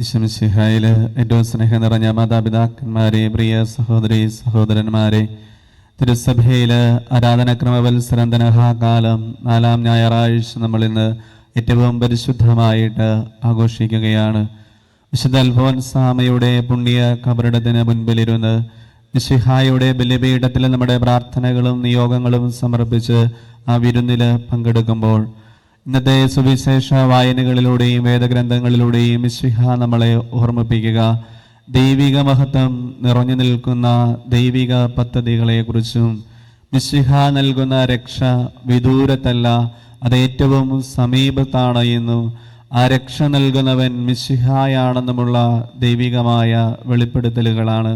ഈശോമിശിഹായില് ഏറ്റവും സ്നേഹം നിറഞ്ഞ മാതാപിതാക്കന്മാരെ, പ്രിയ സഹോദരി സഹോദരന്മാരെ, തിരുസഭയില് ആരാധനക്രമവത്സരം തനഹാകാലം 4-ാം ഞായറാഴ്ച നമ്മൾ ഇന്ന് ഏറ്റവും പരിശുദ്ധമായിട്ട് ആഘോഷിക്കുകയാണ്. വിശുദ്ധ അൽഫോൻസാമയുടെ പുണ്യ ഖബറിടത്തിന് മുൻപിലിരുന്ന് മിശിഹായുടെ ബലിപീഠത്തിൽ നമ്മുടെ പ്രാർത്ഥനകളും നിയോഗങ്ങളും സമർപ്പിച്ച് ആ വിരുന്നിൽ പങ്കെടുക്കുമ്പോൾ ഇന്നത്തെ സുവിശേഷ വായനകളിലൂടെയും വേദഗ്രന്ഥങ്ങളിലൂടെയും മിശിഹ നമ്മളെ ഓർമ്മിപ്പിക്കുക ദൈവിക മഹത്വം നിറഞ്ഞു നിൽക്കുന്ന ദൈവിക പദ്ധതികളെക്കുറിച്ചും മിശിഹ നൽകുന്ന രക്ഷ വിദൂരത്തല്ല, അത് ഏറ്റവും സമീപത്താണ് എന്നും ആ രക്ഷ നൽകുന്നവൻ മിശിഹായാണെന്നുമുള്ള ദൈവികമായ വെളിപ്പെടുത്തലുകളാണ്.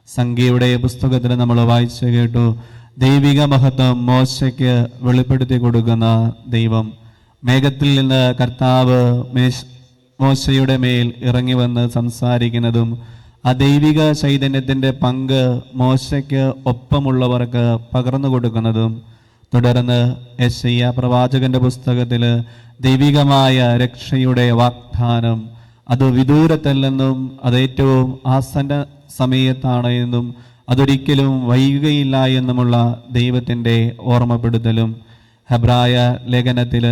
സംഖ്യയുടെ പുസ്തകത്തിൽ നമ്മൾ വായിച്ചു കേട്ടു, ദൈവിക മഹത്വം മോശയ്ക്ക് വെളിപ്പെടുത്തി കൊടുക്കുന്ന ദൈവം. മേഘത്തിൽ നിന്ന് കർത്താവ് മോശയുടെ മേൽ ഇറങ്ങി വന്ന് സംസാരിക്കുന്നതും ആ ദൈവിക ചൈതന്യത്തിൻ്റെ പങ്ക് മോശയ്ക്ക് ഒപ്പമുള്ളവർക്ക് പകർന്നു കൊടുക്കുന്നതും, തുടർന്ന് യെശയ്യാ പ്രവാചകന്റെ പുസ്തകത്തിൽ ദൈവികമായ രക്ഷയുടെ വാഗ്ദാനം അത് വിദൂരത്തല്ലെന്നും അത് ഏറ്റവും ആസന്ന സമയത്താണ് എന്നും അതൊരിക്കലും വൈകുകയില്ല എന്നുമുള്ള ദൈവത്തിൻ്റെ ഓർമ്മപ്പെടുത്തലും. ഹെബ്രായ ലേഖനത്തിൽ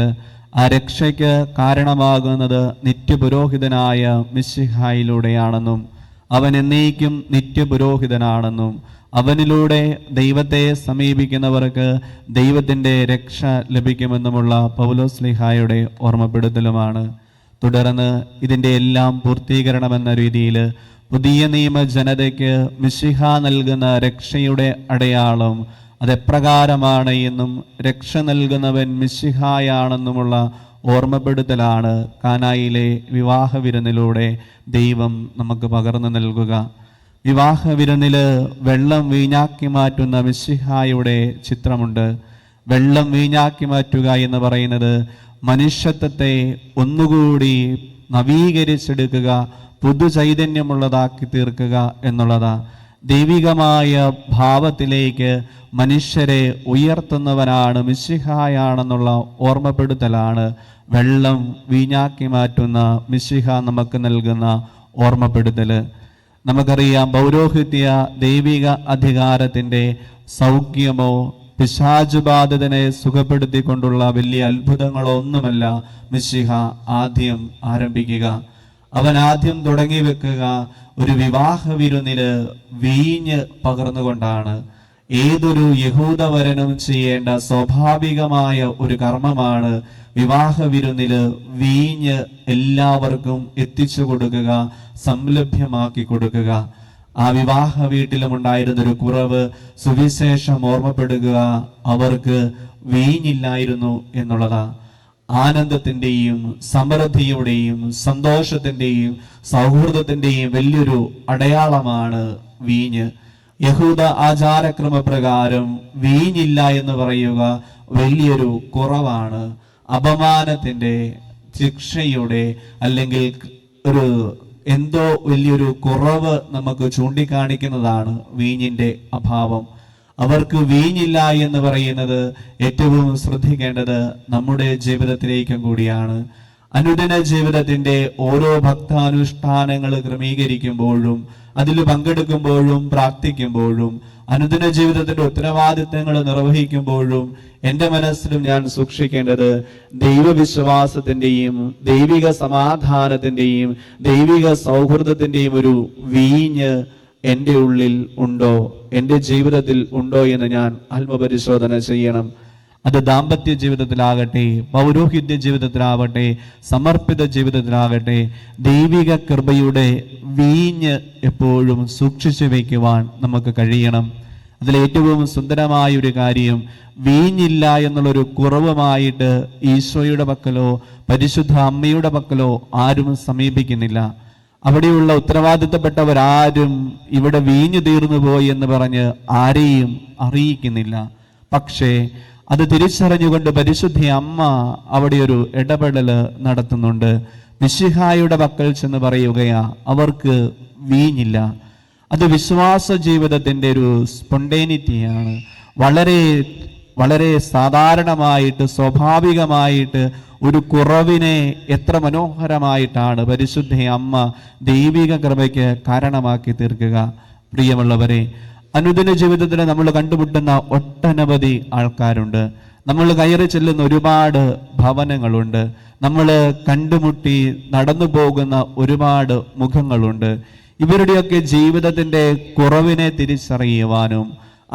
ആ രക്ഷയ്ക്ക് കാരണമാകുന്നത് നിത്യപുരോഹിതനായ മിശിഹായിലൂടെയാണെന്നും അവൻ എന്നേക്കും നിത്യപുരോഹിതനാണെന്നും അവനിലൂടെ ദൈവത്തെ സമീപിക്കുന്നവർക്ക് ദൈവത്തിൻ്റെ രക്ഷ ലഭിക്കുമെന്നുമുള്ള പൗലോസ്ലീഹായുടെ ഓർമ്മപ്പെടുത്തലുമാണ്. തുടർന്ന് ഇതിൻ്റെ എല്ലാം പൂർത്തീകരണമെന്ന രീതിയിൽ പുതിയ നിയമ ജനതയ്ക്ക് മിശിഹ നൽകുന്ന രക്ഷയുടെ അടയാളം അതെപ്രകാരമാണ് എന്നും രക്ഷ നൽകുന്നവൻ മിശിഹായാണെന്നുമുള്ള ഓർമ്മപ്പെടുത്തലാണ് കാനായിലെ വിവാഹ വിരുന്നിലൂടെ ദൈവം നമുക്ക് പകർന്നു നൽകുക. വിവാഹ വിരുന്നിൽ വെള്ളം വീഞ്ഞാക്കി മാറ്റുന്ന മിശിഹായുടെ ചിത്രമുണ്ട്. വെള്ളം വീഞ്ഞാക്കി മാറ്റുക എന്ന് പറയുന്നത് മനുഷ്യത്വത്തെ ഒന്നുകൂടി നവീകരിച്ചെടുക്കുക, പുതുചൈതന്യമുള്ളതാക്കി തീർക്കുക എന്നുള്ളതാ. ദൈവികമായ ഭാവത്തിലേക്ക് മനുഷ്യരെ ഉയർത്തുന്നവനാണ് മിശിഹായാണെന്നുള്ള ഓർമ്മപ്പെടുത്തലാണ് വെള്ളം വീഞ്ഞാക്കി മാറ്റുന്ന മിശിഹ നമുക്ക് നൽകുന്ന ഓർമ്മപ്പെടുത്തൽ. നമുക്കറിയാം, പൗരോഹിത്യ ദൈവിക അധികാരത്തിൻ്റെ സൗഖ്യമോ പിശാചുബാധിതനെ സുഖപ്പെടുത്തിക്കൊണ്ടുള്ള വലിയ അത്ഭുതങ്ങളോ ഒന്നുമല്ല മിശിഹ ആദ്യം ആരംഭിക്കുക. അവൻ ആദ്യം തുടങ്ങി വെക്കുക ഒരു വിവാഹ വിരുന്നില് വീഞ്ഞ് പകർന്നുകൊണ്ടാണ്. ഏതൊരു യഹൂദവരനും ചെയ്യേണ്ട സ്വാഭാവികമായ ഒരു കർമ്മമാണ് വിവാഹ വിരുന്നില് വീഞ്ഞ് എല്ലാവർക്കും എത്തിച്ചു കൊടുക്കുക, സംലഭ്യമാക്കി കൊടുക്കുക. ആ വിവാഹ വീട്ടിലും ഉണ്ടായിരുന്നൊരു കുറവ് സുവിശേഷം ഓർമ്മപ്പെടുക, അവർക്ക് വീഞ്ഞില്ലായിരുന്നു എന്നുള്ളതാ. ആനന്ദത്തിൻ്റെയും സമൃദ്ധിയുടെയും സന്തോഷത്തിൻ്റെയും സൗഹൃദത്തിൻ്റെയും വലിയൊരു അടയാളമാണ് വീഞ്ഞ്. യഹൂദ ആചാരക്രമപ്രകാരം വീഞ്ഞില്ല എന്ന് പറയുക വലിയൊരു കുറവാണ്. അപമാനത്തിൻ്റെ, ശിക്ഷയുടെ, അല്ലെങ്കിൽ ഒരു എന്തോ വലിയൊരു കുറവ് നമുക്ക് ചൂണ്ടിക്കാണിക്കുന്നതാണ് വീഞ്ഞിൻ്റെ അഭാവം. അവർക്ക് വീഞ്ഞില്ല എന്ന് പറയുന്നത് ഏറ്റവും ശ്രദ്ധിക്കേണ്ടത് നമ്മുടെ ജീവിതത്തിലേക്കും കൂടിയാണ്. അനുദിന ജീവിതത്തിൻ്റെ ഓരോ ഭക്താനുഷ്ഠാനങ്ങൾ ക്രമീകരിക്കുമ്പോഴും അതിൽ പങ്കെടുക്കുമ്പോഴും പ്രാർത്ഥിക്കുമ്പോഴും അനുദിന ജീവിതത്തിന്റെ ഉത്തരവാദിത്തങ്ങൾ നിർവഹിക്കുമ്പോഴും എൻ്റെ മനസ്സിലും ഞാൻ സൂക്ഷിക്കേണ്ടത് ദൈവവിശ്വാസത്തിൻ്റെയും ദൈവിക സമാധാനത്തിൻ്റെയും ദൈവിക സൗഹൃദത്തിൻ്റെയും ഒരു വീഞ്ഞ് എൻ്റെ ഉള്ളിൽ ഉണ്ടോ, എൻ്റെ ജീവിതത്തിൽ ഉണ്ടോ എന്ന് ഞാൻ ആത്മപരിശോധന ചെയ്യണം. അത് ദാമ്പത്യ ജീവിതത്തിലാകട്ടെ, പൗരോഹിത്യ ജീവിതത്തിലാവട്ടെ, സമർപ്പിത ജീവിതത്തിലാകട്ടെ, ദൈവിക കൃപയുടെ വീഞ്ഞ് എപ്പോഴും സൂക്ഷിച്ചു വയ്ക്കുവാൻ നമുക്ക് കഴിയണം. അതിലേറ്റവും സുന്ദരമായൊരു കാര്യം, വീഞ്ഞില്ല എന്നുള്ളൊരു കുറവുമായിട്ട് ഈശോയുടെ പക്കലോ പരിശുദ്ധ അമ്മയുടെ പക്കലോ ആരും സമീപിക്കുന്നില്ല. അവിടെയുള്ള ഉത്തരവാദിത്തപ്പെട്ടവരാരും ഇവിടെ വീഞ്ഞു തീർന്നു പോയി എന്ന് പറഞ്ഞ് ആരെയും അറിയിക്കുന്നില്ല. പക്ഷേ അത് തിരിച്ചറിഞ്ഞുകൊണ്ട് പരിശുദ്ധ അമ്മ അവിടെ ഒരു ഇടപെടൽ നടത്തുന്നുണ്ട്. മിശിഹായുടെ പക്കൽ ചെന്ന് പറയുകയാ, അവർക്ക് വീഞ്ഞില്ല. അത് വിശ്വാസ ജീവിതത്തിൻ്റെ ഒരു സ്പോണ്ടേനിറ്റിയാണ്. വളരെ വളരെ സാധാരണമായിട്ട് സ്വാഭാവികമായിട്ട് ഒരു കുറവിനെ എത്ര മനോഹരമായിട്ടാണ് പരിശുദ്ധ അമ്മ ദൈവിക കൃപയ്ക്ക് കാരണമാക്കി തീർക്കുക. പ്രിയമുള്ളവരെ, അനുദിന ജീവിതത്തിൽ നമ്മൾ കണ്ടുമുട്ടുന്ന ഒട്ടനവധി ആൾക്കാരുണ്ട്. നമ്മൾ കയറി ചെല്ലുന്ന ഒരുപാട് ഭവനങ്ങളുണ്ട്. നമ്മൾ കണ്ടുമുട്ടി നടന്നു പോകുന്ന ഒരുപാട് മുഖങ്ങളുണ്ട്. ഇവരുടെയൊക്കെ ജീവിതത്തിൻ്റെ കുറവിനെ തിരിച്ചറിയുവാനും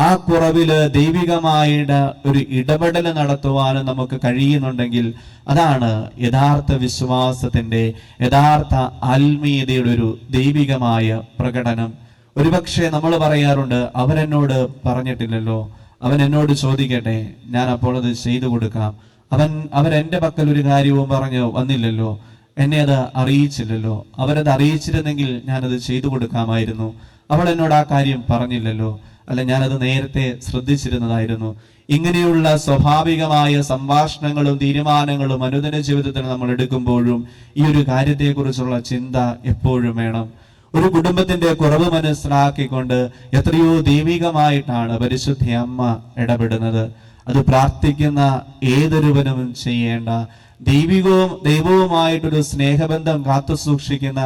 ആ കുറവിൽ ദൈവികമായിട്ട് ഒരു ഇടപെടൽ നടത്തുവാനും നമുക്ക് കഴിയുന്നുണ്ടെങ്കിൽ അതാണ് യഥാർത്ഥ വിശ്വാസത്തിൻ്റെ, യഥാർത്ഥ ആത്മീയതയുടെ ഒരു ദൈവികമായ പ്രകടനം. ഒരുപക്ഷെ നമ്മൾ പറയാറുണ്ട്, അവരെന്നോട് പറഞ്ഞിട്ടില്ലല്ലോ, അവൻ എന്നോട് ചോദിക്കട്ടെ, ഞാൻ അപ്പോൾ അത് ചെയ്തു കൊടുക്കാം. അവരെൻ്റെ പക്കൽ ഒരു കാര്യവും പറഞ്ഞു വന്നില്ലല്ലോ, എന്നെ അത് അറിയിച്ചില്ലല്ലോ, അവരത് അറിയിച്ചിരുന്നെങ്കിൽ ഞാനത് ചെയ്തു കൊടുക്കാമായിരുന്നു. അവൾ എന്നോട് ആ കാര്യം പറഞ്ഞില്ലല്ലോ, അല്ല ഞാനത് നേരത്തെ ശ്രദ്ധിച്ചിരുന്നതായിരുന്നു. ഇങ്ങനെയുള്ള സ്വാഭാവികമായ സംഭാഷണങ്ങളും തീരുമാനങ്ങളും അനുദിന ജീവിതത്തിൽ നമ്മൾ എടുക്കുമ്പോഴും ഈ ഒരു കാര്യത്തെക്കുറിച്ചുള്ള ചിന്ത എപ്പോഴും വേണം. ഒരു കുടുംബത്തിന്റെ കുറവ് മനസ്സിലാക്കിക്കൊണ്ട് എത്രയോ ദൈവികമായിട്ടാണ് പരിശുദ്ധ അമ്മ ഇടപെടുന്നത്. അത് പ്രാർത്ഥിക്കുന്ന ഏതൊരുവനും ചെയ്യേണ്ട, ദൈവവുമായിട്ടൊരു സ്നേഹബന്ധം കാത്തു സൂക്ഷിക്കുന്ന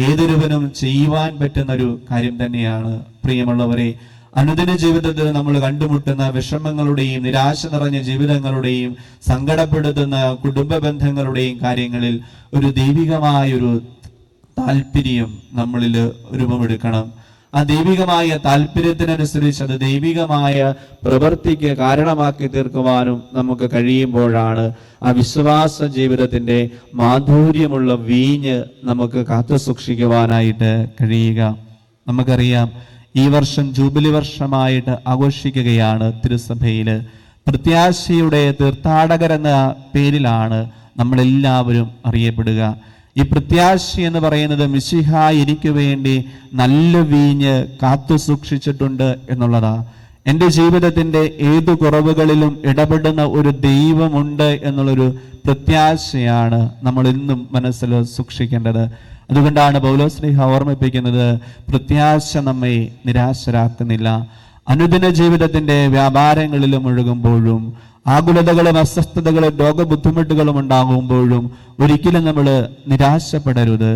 ഏതൊരുവനും ചെയ്യുവാൻ പറ്റുന്ന ഒരു കാര്യം തന്നെയാണ്. പ്രിയമുള്ളവരെ, അനുദിന ജീവിതത്തിൽ നമ്മൾ കണ്ടുമുട്ടുന്ന വിഷമങ്ങളുടെയും നിരാശ നിറഞ്ഞ ജീവിതങ്ങളുടെയും സങ്കടപ്പെടുത്തുന്ന കുടുംബ ബന്ധങ്ങളുടെയും കാര്യങ്ങളിൽ ഒരു ദൈവികമായൊരു താല്പര്യം നമ്മളിൽ രൂപമെടുക്കണം. ആ ദൈവികമായ താല്പര്യത്തിനനുസരിച്ച് അത് ദൈവികമായ പ്രവൃത്തിക്ക് കാരണമാക്കി തീർക്കുവാനും നമുക്ക് കഴിയുമ്പോഴാണ് ആ വിശ്വാസ ജീവിതത്തിന്റെ മാധുര്യമുള്ള വീഞ്ഞ് നമുക്ക് കാത്തു സൂക്ഷിക്കുവാനായിട്ട് കഴിയുക. നമുക്കറിയാം, ഈ വർഷം ജൂബിലി വർഷമായിട്ട് ആഘോഷിക്കുകയാണ് തിരുസഭയില്. പ്രത്യാശയുടെ തീർത്ഥാടകരെന്ന പേരിലാണ് നമ്മളെല്ലാവരും അറിയപ്പെടുക. ഈ പ്രത്യാശ എന്ന് പറയുന്നത് മിശിഹ എനിക്ക് വേണ്ടി നല്ല വീഞ്ഞ് കാത്തു സൂക്ഷിച്ചിട്ടുണ്ട് എന്നുള്ളതാ. എൻ്റെ ജീവിതത്തിൻ്റെ ഏതു കുറവുകളിലും ഇടപെടുന്ന ഒരു ദൈവമുണ്ട് എന്നുള്ളൊരു പ്രത്യാശയാണ് നമ്മൾ ഇന്നും മനസ്സിൽ സൂക്ഷിക്കേണ്ടത്. അതുകൊണ്ടാണ് പൗലോസ്ലീഹ ഓർമ്മിപ്പിക്കുന്നത്, പ്രത്യാശ നമ്മെ നിരാശരാക്കുന്നില്ല. അനുദിന ജീവിതത്തിൻ്റെ വ്യാപാരങ്ങളിലും ഒഴുകുമ്പോഴും ആകുലതകളും അസ്വസ്ഥതകളും രോഗബുദ്ധിമുട്ടുകളും ഉണ്ടാകുമ്പോഴും ഒരിക്കലും നമ്മൾ നിരാശപ്പെടരുത്.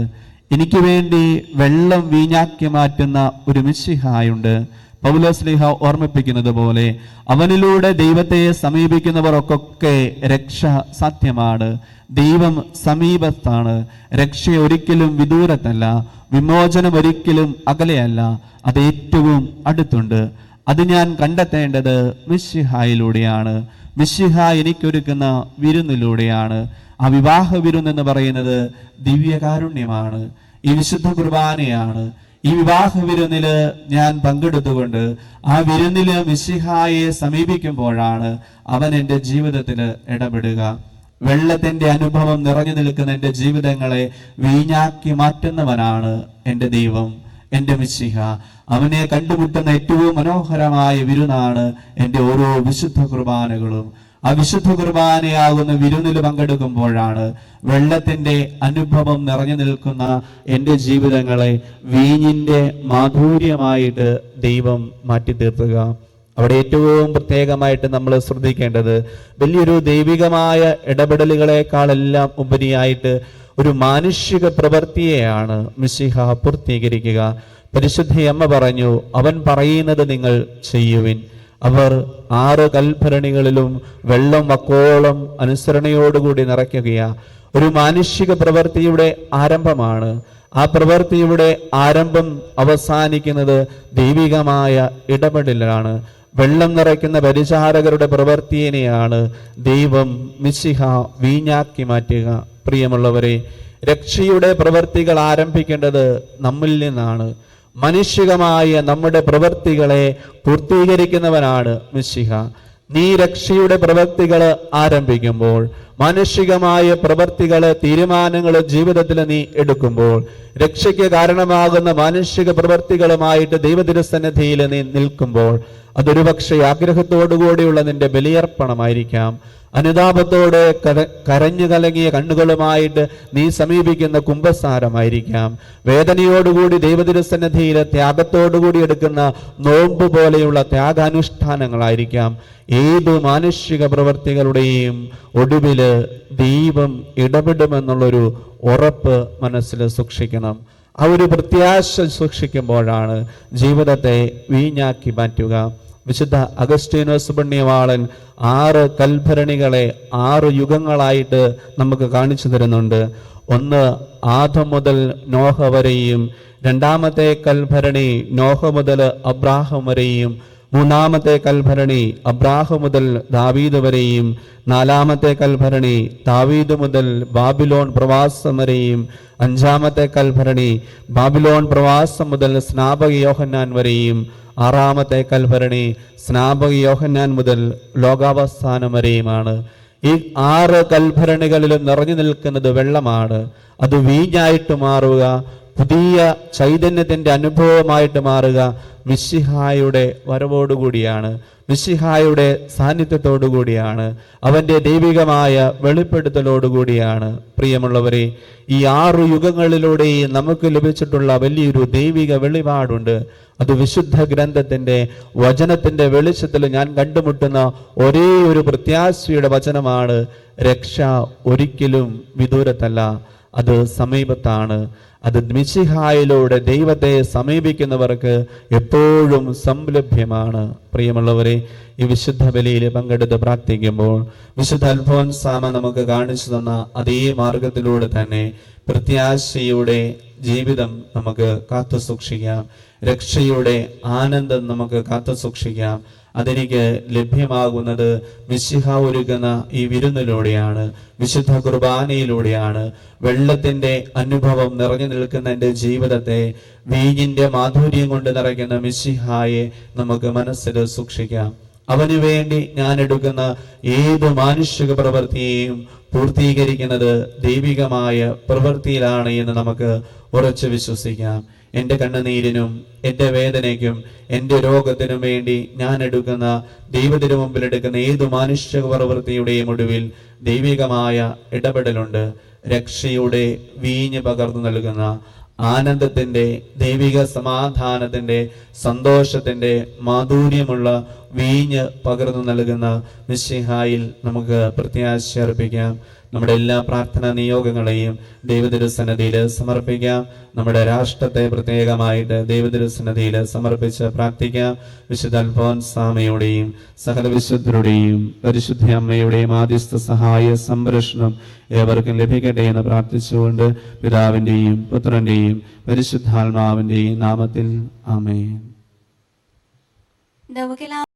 എനിക്ക് വേണ്ടി വെള്ളം വീഞ്ഞാക്കി മാറ്റുന്ന ഒരു മിശിഹായുണ്ട്. പൗലോസ്ലീഹ ഓർമ്മിപ്പിക്കുന്നത് പോലെ അവനിലൂടെ ദൈവത്തെ സമീപിക്കുന്നവർക്കൊക്കെ രക്ഷ സാധ്യമാണ്. ദൈവം സമീപത്താണ്. രക്ഷ ഒരിക്കലും വിദൂരത്തല്ല, വിമോചനം ഒരിക്കലും അകലെയല്ല, അത് ഏറ്റവും അടുത്തുണ്ട്. അത് ഞാൻ കണ്ടെത്തേണ്ടത് മിശിഹായിലൂടെയാണ്. മിശിഹ എനിക്കൊരുക്കുന്ന വിരുന്നിലൂടെയാണ്. ആ വിവാഹ വിരുന്നെന്ന് പറയുന്നത് ദിവ്യകാരുണ്യമാണ്, ഈ വിശുദ്ധ കുർബാനയാണ്. ഈ വിവാഹ വിരുന്നില് ഞാൻ പങ്കെടുത്തുകൊണ്ട് ആ വിരുന്നില് മിശിഹായെ സമീപിക്കുമ്പോഴാണ് അവൻ എൻ്റെ ജീവിതത്തിൽ ഇടപെടുക. വെള്ളത്തിന്റെ അനുഭവം നിറഞ്ഞു നിൽക്കുന്ന എൻ്റെ ജീവിതങ്ങളെ വീഞ്ഞാക്കി മാറ്റുന്നവനാണ് എൻ്റെ ദൈവം, എൻ്റെ മിശിഹ. അവനെ കണ്ടുമുട്ടുന്ന ഏറ്റവും മനോഹരമായ വിരുന്നാണ് എൻ്റെ ഓരോ വിശുദ്ധ കുർബാനകളും. ആ വിശുദ്ധ കുർബാനയാകുന്ന വിരുന്നിൽ പങ്കെടുക്കുമ്പോഴാണ് വെള്ളത്തിന്റെ അനുഭവം നിറഞ്ഞു നിൽക്കുന്ന എൻ്റെ ജീവിതങ്ങളെ വീഞ്ഞിന്റെ മാധുര്യമായിട്ട് ദൈവം മാറ്റിത്തീർത്തുക. അവിടെ ഏറ്റവും പ്രത്യേകമായിട്ട് നമ്മൾ ശ്രദ്ധിക്കേണ്ടത് വലിയൊരു ദൈവികമായ ഇടപെടലുകളെക്കാളെല്ലാം ഉപരിയായിട്ട് ഒരു മാനുഷിക പ്രവൃത്തിയെയാണ് മിശിഹ പൂർത്തീകരിക്കുക. പരിശുദ്ധയമ്മ പറഞ്ഞു, അവൻ പറയുന്നത് നിങ്ങൾ ചെയ്യുവിൻ. അവർ 6 കൽഭരണികളിലും വെള്ളം വക്കോളം അനുസരണയോടുകൂടി നിറയ്ക്കുകയാ. ഒരു മാനുഷിക പ്രവൃത്തിയുടെ ആരംഭമാണ്. ആ പ്രവൃത്തിയുടെ ആരംഭം അവസാനിക്കുന്നത് ദൈവികമായ ഇടപെടലാണ്. വെള്ളം നിറയ്ക്കുന്ന പരിചാരകരുടെ പ്രവൃത്തിയെയാണ് ദൈവം മിശിഹ വീഞ്ഞാക്കി മാറ്റുക. പ്രിയമുള്ളവരെ, രക്ഷയുടെ പ്രവൃത്തികൾ ആരംഭിക്കേണ്ടത് നമ്മിൽ നിന്നാണ്. മനുഷ്യകമായ നമ്മുടെ പ്രവൃത്തികളെ പൂർത്തീകരിക്കുന്നവനാണ് മിശിഹ. നീ രക്ഷയുടെ പ്രവൃത്തികൾ ആരംഭിക്കുമ്പോൾ, മാനുഷികമായ പ്രവൃത്തികൾ തീരുമാനങ്ങൾ ജീവിതത്തിൽ നീ എടുക്കുമ്പോൾ, രക്ഷയ്ക്ക് കാരണമാകുന്ന മാനുഷിക പ്രവൃത്തികളുമായിട്ട് ദൈവതിരുസന്നിധിയിൽ നീ നിൽക്കുമ്പോൾ, അതൊരു പക്ഷേ ആഗ്രഹത്തോടുകൂടിയുള്ള നിന്റെ ബലിയർപ്പണമായിരിക്കാം. അനുതാപത്തോടെ കരഞ്ഞു കലങ്ങിയ കണ്ണുകളുമായിട്ട് നീ സമീപിക്കുന്ന കുംഭസാരമായിരിക്കാം. വേദനയോടുകൂടി ദൈവതിരുസന്നിധിയിൽ ത്യാഗത്തോടുകൂടി എടുക്കുന്ന നോമ്പ് പോലെയുള്ള ത്യാഗാനുഷ്ഠാനങ്ങളായിരിക്കാം. ഏതു മാനുഷിക പ്രവൃത്തികളുടെയും ഒടുവിൽ ദൈവം ഇടപെടുമെന്നുള്ളൊരു ഉറപ്പ് മനസ്സിൽ സൂക്ഷിക്കണം. ആ ഒരു പ്രത്യാശ സൂക്ഷിക്കുമ്പോഴാണ് ജീവിതത്തെ വീഞ്ഞാക്കി മാറ്റുക. വിശുദ്ധ അഗസ്റ്റീനോസ് പുണ്യവാളൻ 6 കൽഭരണികളെ 6 യുഗങ്ങളായിട്ട് നമുക്ക് കാണിച്ചു തരുന്നുണ്ട്. ഒന്ന് ആദം മുതൽ നോഹ വരെയും, രണ്ടാമത്തെ കൽഭരണി നോഹ മുതൽ അബ്രാഹം വരെയും, മൂന്നാമത്തെ കൽഭരണി അബ്രാഹം മുതൽ ദാവീദ് വരെയും, നാലാമത്തെ കൽഭരണി ദാവീദ് മുതൽ ബാബിലോൺ പ്രവാസം വരെയും, അഞ്ചാമത്തെ കൽഭരണി ബാബിലോൺ പ്രവാസം മുതൽ സ്നാപക യോഹന്നാൻ വരെയും, ആറാമത്തെ കൽഭരണി സ്നാപക യോഹന്നാൻ മുതൽ ലോകാവസാനം വരെയുമാണ്. ഈ 6 കൽഭരണികളിലും നിറഞ്ഞു നിൽക്കുന്നത് വെള്ളമാണ്. അത് വീഞ്ഞായിട്ട് മാറുക, പുതിയ ചൈതന്യത്തിന്റെ അനുഭവമായിട്ട് മാറുക മിശിഹായുടെ വരവോടുകൂടിയാണ്, മിശിഹായുടെ സാന്നിധ്യത്തോടുകൂടിയാണ്, അവന്റെ ദൈവികമായ വെളിപ്പെടുത്തലോടുകൂടിയാണ്. പ്രിയമുള്ളവരെ, ഈ 6 യുഗങ്ങളിലൂടെയും നമുക്ക് ലഭിച്ചിട്ടുള്ള വലിയൊരു ദൈവിക വെളിപാടുണ്ട്. അത് വിശുദ്ധ ഗ്രന്ഥത്തിന്റെ വചനത്തിന്റെ വെളിച്ചത്തിൽ ഞാൻ കണ്ടുമുട്ടുന്ന ഒരേ ഒരു പ്രത്യാശയുടെ വചനമാണ്. രക്ഷ ഒരിക്കലും വിദൂരത്തല്ല, അത് സമീപത്താണ്. അത് മിശിഹായിലൂടെ ദൈവത്തെ സമീപിക്കുന്നവർക്ക് എപ്പോഴും സംലഭ്യമാണ്. പ്രിയമുള്ളവരെ, ഈ വിശുദ്ധ ബലിയിൽ പങ്കെടുത്ത് പ്രാർത്ഥിക്കുമ്പോൾ വിശുദ്ധ അൽഫോൻസാമ നമുക്ക് കാണിച്ചു തന്ന അതേ മാർഗത്തിലൂടെ തന്നെ പ്രത്യാശയുടെ ജീവിതം നമുക്ക് കാത്തു സൂക്ഷിക്കാം, രക്ഷയുടെ ആനന്ദം നമുക്ക് കാത്തു സൂക്ഷിക്കാം. അതെനിക്ക് ലഭ്യമാകുന്നത് മിശിഹ ഒരുക്കുന്ന ഈ വിരുന്നിലൂടെയാണ്, വിശുദ്ധ കുർബാനയിലൂടെയാണ്. വെള്ളത്തിന്റെ അനുഭവം നിറഞ്ഞു നിൽക്കുന്ന എൻ്റെ ജീവിതത്തെ വീഞ്ഞിന്റെ മാധുര്യം കൊണ്ട് നിറയ്ക്കുന്ന മിശിഹായെ നമുക്ക് മനസ്സിൽ സൂക്ഷിക്കാം. അവന് വേണ്ടി ഞാൻ എടുക്കുന്ന ഏത് മാനുഷിക പ്രവൃത്തിയെയും പൂർത്തീകരിക്കുന്നത് ദൈവികമായ പ്രവൃത്തിയിലാണ് എന്ന് നമുക്ക് ഉറച്ചു വിശ്വസിക്കാം. എൻ്റെ കണ്ണുനീരിനും എൻ്റെ വേദനയ്ക്കും എൻ്റെ രോഗത്തിനും വേണ്ടി ഞാൻ എടുക്കുന്ന ദൈവത്തിനു മുമ്പിൽ എടുക്കുന്ന ഏതു മാനുഷിക പ്രവൃത്തിയുടെയും ഒടുവിൽ ദൈവികമായ ഇടപെടലുണ്ട്. രക്ഷയുടെ വീഞ്ഞ് പകർന്നു നൽകുന്ന ആനന്ദത്തിന്റെ, ദൈവിക സമാധാനത്തിന്റെ, സന്തോഷത്തിന്റെ മാധുര്യമുള്ള വീഞ്ഞ് പകർന്നു നൽകുന്ന മിശിഹായിൽ നമുക്ക് പ്രത്യാശ അർപ്പിക്കാം. നമ്മുടെ എല്ലാ പ്രാർത്ഥനാ നിയോഗങ്ങളെയും ദൈവതിരുസന്നിധിയിൽ സമർപ്പിക്കാം. നമ്മുടെ രാഷ്ട്രത്തെ പ്രത്യേകമായിട്ട് ദൈവതിരുസന്നിധിയിൽ സമർപ്പിച്ച് പ്രാർത്ഥിക്കാം. വിശുദ്ധ അൽഫോൻസാമയുടെയും സകല വിശുദ്ധരുടെയും പരിശുദ്ധ അമ്മയുടെയും ആദ്യസ്ഥ സഹായ സംരക്ഷണം ഏവർക്കും ലഭിക്കട്ടെ എന്ന് പ്രാർത്ഥിച്ചുകൊണ്ട് പിതാവിന്റെയും പുത്രന്റെയും പരിശുദ്ധാത്മാവിന്റെയും നാമത്തിൽ ആമേൻ.